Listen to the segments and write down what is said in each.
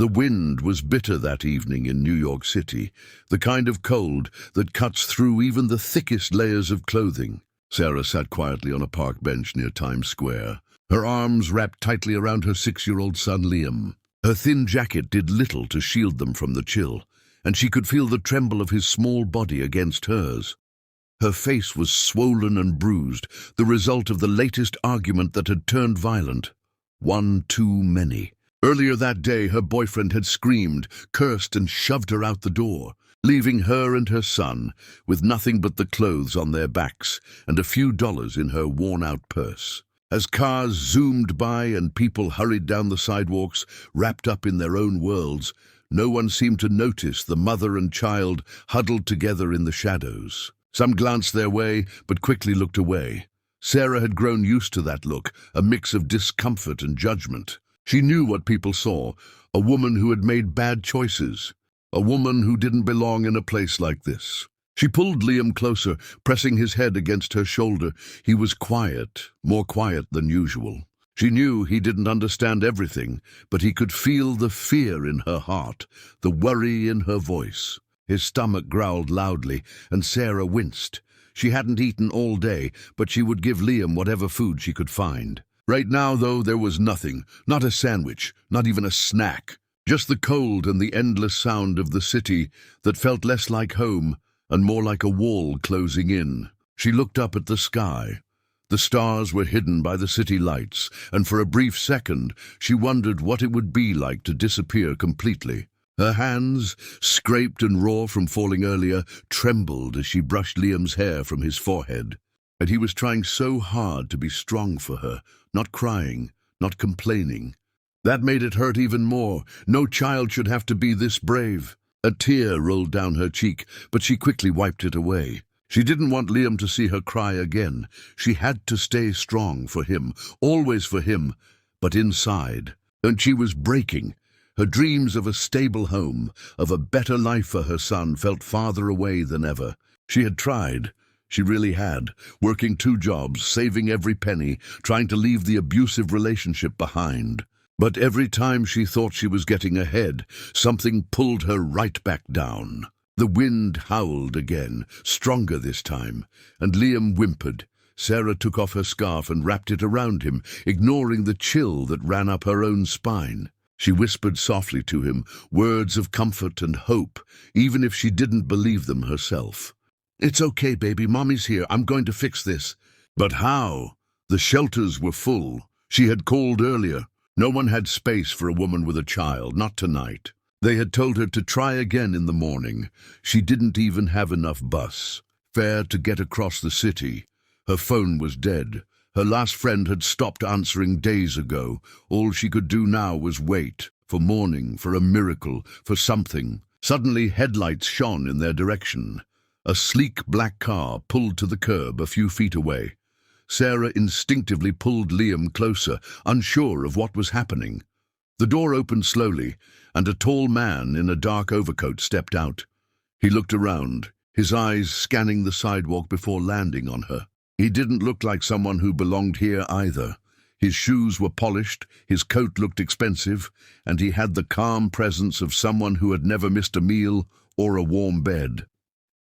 The wind was bitter that evening in New York City, the kind of cold that cuts through even the thickest layers of clothing. Sarah sat quietly on a park bench near Times Square, her arms wrapped tightly around her 6-year-old son Liam. Her thin jacket did little to shield them from the chill, and she could feel the tremble of his small body against hers. Her face was swollen and bruised, the result of the latest argument that had turned violent. One too many. Earlier that day, her boyfriend had screamed, cursed, and shoved her out the door, leaving her and her son with nothing but the clothes on their backs and a few dollars in her worn-out purse. As cars zoomed by and people hurried down the sidewalks, wrapped up in their own worlds, no one seemed to notice the mother and child huddled together in the shadows. Some glanced their way, but quickly looked away. Sarah had grown used to that look, a mix of discomfort and judgment. She knew what people saw, a woman who had made bad choices, a woman who didn't belong in a place like this. She pulled Liam closer, pressing his head against her shoulder. He was quiet, more quiet than usual. She knew he didn't understand everything, but he could feel the fear in her heart, the worry in her voice. His stomach growled loudly, and Sarah winced. She hadn't eaten all day, but she would give Liam whatever food she could find. Right now, though, there was nothing, not a sandwich, not even a snack. Just the cold and the endless sound of the city that felt less like home and more like a wall closing in. She looked up at the sky. The stars were hidden by the city lights, and for a brief second she wondered what it would be like to disappear completely. Her hands, scraped and raw from falling earlier, trembled as she brushed Liam's hair from his forehead. And he was trying so hard to be strong for her, not crying, not complaining. That made it hurt even more. No child should have to be this brave. A tear rolled down her cheek, but she quickly wiped it away. She didn't want Liam to see her cry again. She had to stay strong for him, always for him, but inside. And she was breaking. Her dreams of a stable home, of a better life for her son, felt farther away than ever. She had tried. She really had, working 2 jobs, saving every penny, trying to leave the abusive relationship behind. But every time she thought she was getting ahead, something pulled her right back down. The wind howled again, stronger this time, and Liam whimpered. Sarah took off her scarf and wrapped it around him, ignoring the chill that ran up her own spine. She whispered softly to him, words of comfort and hope, even if she didn't believe them herself. "It's okay, baby. Mommy's here. I'm going to fix this." But how? The shelters were full. She had called earlier. No one had space for a woman with a child, not tonight. They had told her to try again in the morning. She didn't even have enough bus fare to get across the city. Her phone was dead. Her last friend had stopped answering days ago. All she could do now was wait, for morning, for a miracle, for something. Suddenly, headlights shone in their direction. A sleek black car pulled to the curb a few feet away. Sarah instinctively pulled Liam closer, unsure of what was happening. The door opened slowly, and a tall man in a dark overcoat stepped out. He looked around, his eyes scanning the sidewalk before landing on her. He didn't look like someone who belonged here either. His shoes were polished, his coat looked expensive, and he had the calm presence of someone who had never missed a meal or a warm bed.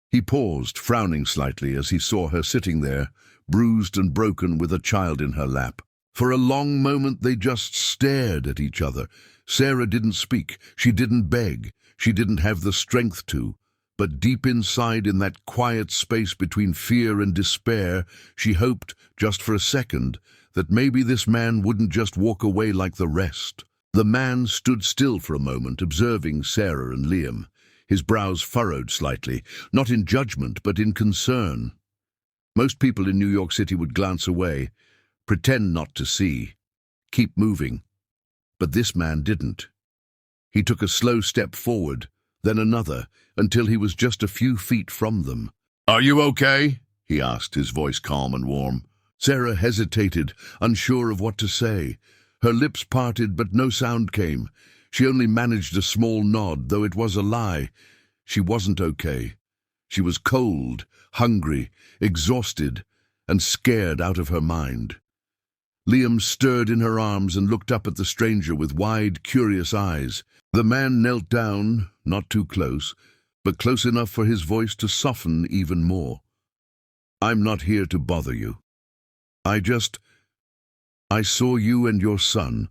He paused, frowning slightly as he saw her sitting there, bruised and broken with a child in her lap. For a long moment they just stared at each other. Sarah didn't speak, she didn't beg, she didn't have the strength to. But deep inside, in that quiet space between fear and despair, she hoped, just for a second, that maybe this man wouldn't just walk away like the rest. The man stood still for a moment, observing Sarah and Liam, his brows furrowed slightly, not in judgment but in concern. Most people in New York City would glance away, pretend not to see, keep moving. But this man didn't. He took a slow step forward, then another, until he was just a few feet from them. "Are you okay?" he asked, his voice calm and warm. Sarah hesitated, unsure of what to say. Her lips parted, but no sound came. She only managed a small nod, though it was a lie. She wasn't okay. She was cold, hungry, exhausted, and scared out of her mind. Liam stirred in her arms and looked up at the stranger with wide, curious eyes. The man knelt down, not too close, but close enough for his voice to soften even more. "I'm not here to bother you. I saw you and your son,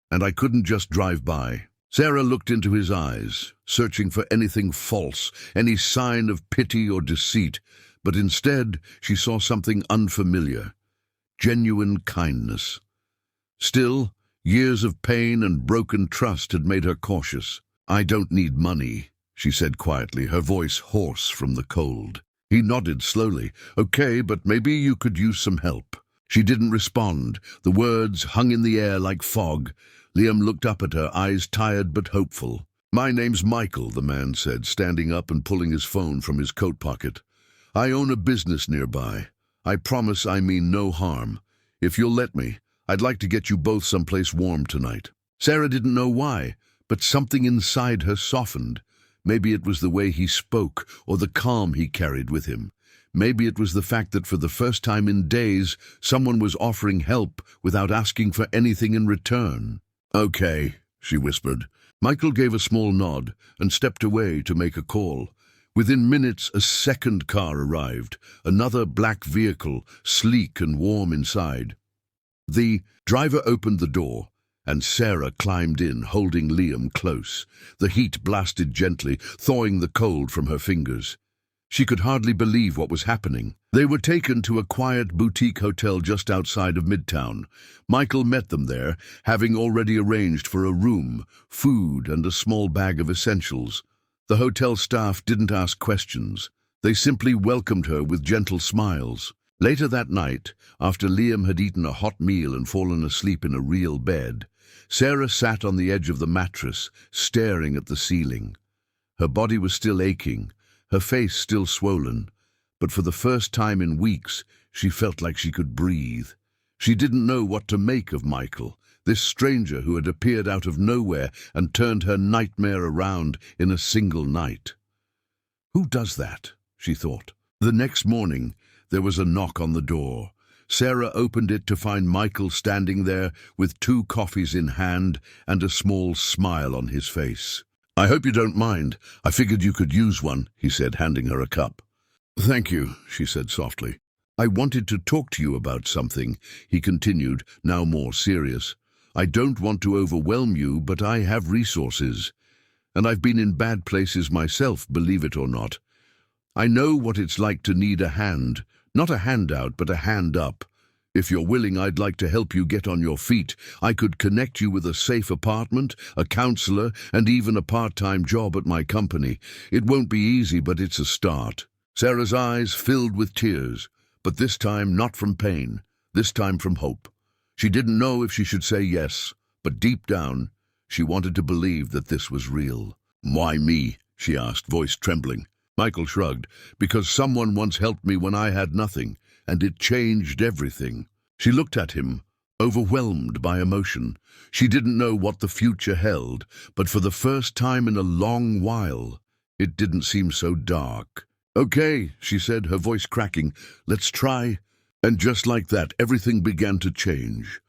and I couldn't just drive by." Sarah looked into his eyes, searching for anything false, any sign of pity or deceit, but instead she saw something unfamiliar, genuine kindness. Still, years of pain and broken trust had made her cautious. "I don't need money," she said quietly, her voice hoarse from the cold. He nodded slowly. "Okay, but maybe you could use some help." She didn't respond. The words hung in the air like fog. Liam looked up at her, eyes tired but hopeful. "My name's Michael," the man said, standing up and pulling his phone from his coat pocket. "I own a business nearby. I promise I mean no harm. If you'll let me, I'd like to get you both someplace warm tonight." Sarah didn't know why, but something inside her softened. Maybe it was the way he spoke, or the calm he carried with him. Maybe it was the fact that for the first time in days, someone was offering help without asking for anything in return. "Okay," she whispered. Michael gave a small nod and stepped away to make a call. Within minutes, a second car arrived, another black vehicle, sleek and warm inside. The driver opened the door, and Sarah climbed in, holding Liam close. The heat blasted gently, thawing the cold from her fingers. She could hardly believe what was happening. They were taken to a quiet boutique hotel just outside of Midtown. Michael met them there, having already arranged for a room, food, and a small bag of essentials. The hotel staff didn't ask questions. They simply welcomed her with gentle smiles. Later that night, after Liam had eaten a hot meal and fallen asleep in a real bed, Sarah sat on the edge of the mattress, staring at the ceiling. Her body was still aching, her face still swollen, but for the first time in weeks, she felt like she could breathe. She didn't know what to make of Michael, this stranger who had appeared out of nowhere and turned her nightmare around in a single night. Who does that? She thought. The next morning, there was a knock on the door. Sarah opened it to find Michael standing there with 2 coffees in hand and a small smile on his face. "I hope you don't mind. I figured you could use one," he said, handing her a cup. "Thank you," she said softly. "I wanted to talk to you about something," he continued, now more serious. "I don't want to overwhelm you, but I have resources. And I've been in bad places myself, believe it or not. I know what it's like to need a hand, not a handout, but a hand up. If you're willing, I'd like to help you get on your feet. I could connect you with a safe apartment, a counselor, and even a part-time job at my company. It won't be easy, but it's a start." Sarah's eyes filled with tears, but this time not from pain, this time from hope. She didn't know if she should say yes, but deep down, she wanted to believe that this was real. "Why me?" she asked, voice trembling. Michael shrugged. "Because someone once helped me when I had nothing, and it changed everything." She looked at him, overwhelmed by emotion. She didn't know what the future held, but for the first time in a long while, it didn't seem so dark. "Okay," she said, her voice cracking. "Let's try." And just like that, everything began to change.